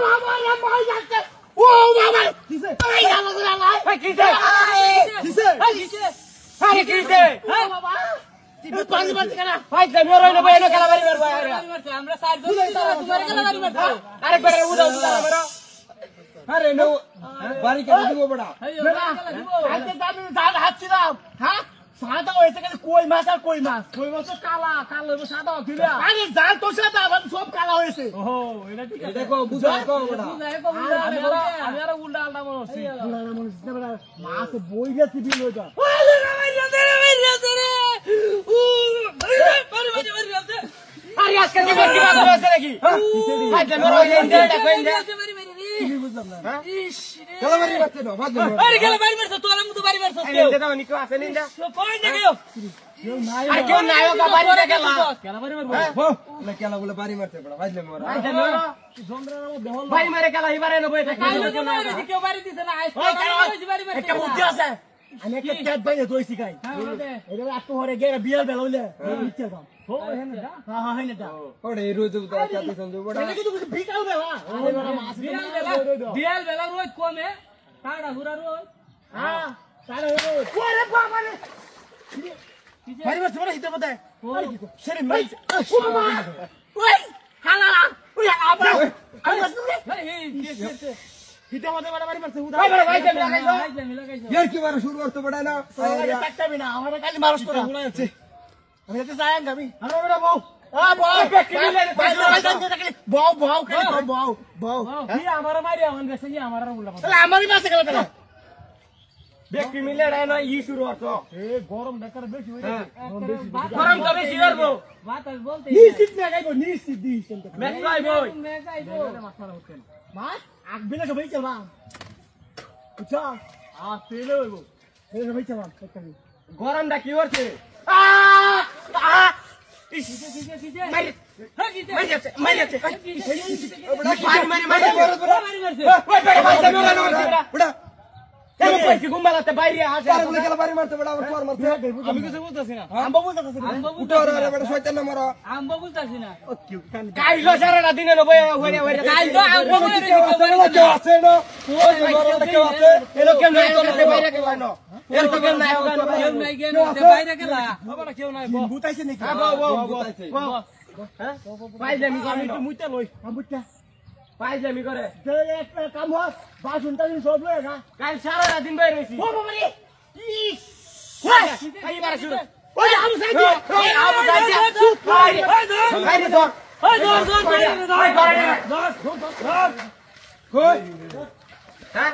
বাবা রে মাই যাচ্ছে ও বাবা কিসে এই গালা গালা এই কিসে কিসে আরে কিসে হ্যাঁ বাবা তুই পানি মারছিস কেন ভাই তুমি রই না ভাই এনো খেলা বাড়ি মারবো আমরা সাইড ধরে তোমার খেলা বাড়ি মারবো আরে বেরে উদাও বেরো আরে নো বাড়ি কেন দিব বড়া আজকে দামি দাঁত হাতছি দাও হ্যাঁ সাদা হয়েছে কেন কই মাছ আর কই মাছ তো কালা কালো সাদা কিলা আরে যা তো সাদা সব কালা হয়েছে ওহো এটা ঠিক আছে দেখো বুঝাই কো বড়া আমি আর উল্টা আলটা মনছি উল্টা মনছি না বড়া মাছ বই গেছে বিল ওটা ওরে রে ও আরে আজকে কি বাকি বাদ হয়েছে নাকি ভাই তুমি রই না দেখো তুমি বুঝলাম না ইস খেলা বাড়ি মারতে দাও ভাত দাও আরে খেলা বাড়ি মারছ তো আমি তো বাড়ি মারছ এই দাও নিকো আছে নিন্দা কই দেখিও আরে কেউ নাইও কা বাড়ি না খেলা বাড়ি মারবো না খেলা বলে বাড়ি মারতে পড়া ভাই মোরা ভাই জমরার বেহল বাড়ি মারে খেলা এবারে নেবো এটা কেউ বাড়ি দিছে না আইস বাড়ি মারতে একটা বুদ্ধি আছে আমি একটা ক্যাট বাইরে দইছি গাই এটা আটটো হরে গেরা বিয়াল বেলাউলে ইচ্ছা দাও ও হেনে দা হ্যাঁ হ্যাঁ হেনে দা ওরে রোজ তো চাতে সমঝো বড়া এটা কিন্তু কিছু ভিকাও দেবা আরে বড়া মাছ বিয়াল বেলা রোজ কমে টাড়া হুরা রোজ হ্যাঁ টাড়া রোজ ওরে বাবা রে মারি মারছ বড়া হিতে বদায় আরে কি সেরে মারি ও বাবা ওই হালা ওই আবা আরে এই কি হিতে মধ্যে বড় বাড়ি মারছে উদা ভাই লাগাইছো यार কি মারো শুরু করতে বড়া না আরে কাটতাবি না আমারে খালি মারছ তোরা উড়াইছে আমি যেতে যাই আমি আরে বড় বউ আ বউ বউ বউ খালি বউ বউ কি আমারে মারি আমন গেছে কি আমারে উল্লা তাহলে আমারই মাসে গেল কেন ব্যক্তি মিলে রে না ই শুরু করছো এ গরম বেকার বেশি হই গরম তো বেশি করবো বাত বলতে নিশ্চিত না গাইবো নিশ্চিত দিছ মে গাইবো মাছরা হচ্ছে মাছ আগ বিলে সবাই চলবা বুঝছো আ পেলে হইবো পেলে সবাই চলবা গরমটা কি হচ্ছে আ আ ইস মারি মারি যাচ্ছে মারি যাচ্ছে মারি মারি বড় কেন কইছি ঘুমালাতে বাইরে আসে আর বলে গেল বাড়ি মারতে বড় আমার চোর মারতে আমি কিছু বুঝতাছি না আম্বা বুঝতাছি না উঠো রে বড় শয়তান না মারো আম্বা বুঝতাছি না ও কি কাইলো সারা দিনে নবে হইরে হইরে কাইলো আম্বা বুঝতাছি আছে না ওই মারতে কেউ আছে এলো কেন নাই তোতে বাইরে গেল না এর তো কেন নাই কেউ নাই কেন বাইরে গেল বাবা কেউ নাই বুঝতাইছে নাকি হ্যাঁ বাবা বুঝতাইছে হ্যাঁ বাইরে আমি মুইতে লই বুঝতা পাইজামি করে একটা কাম হয় বাসনটা দিন সব লয়ে না কাল সারা দিন বাইরে রইছি ও বাবা রে ইস এই বারে শুরু ওই আবু সাইদ ওই আবু সাইদ চুপ বাইরে বাইরে ধর ওই ধর ধর বাইরে ধর ধর কই হ্যাঁ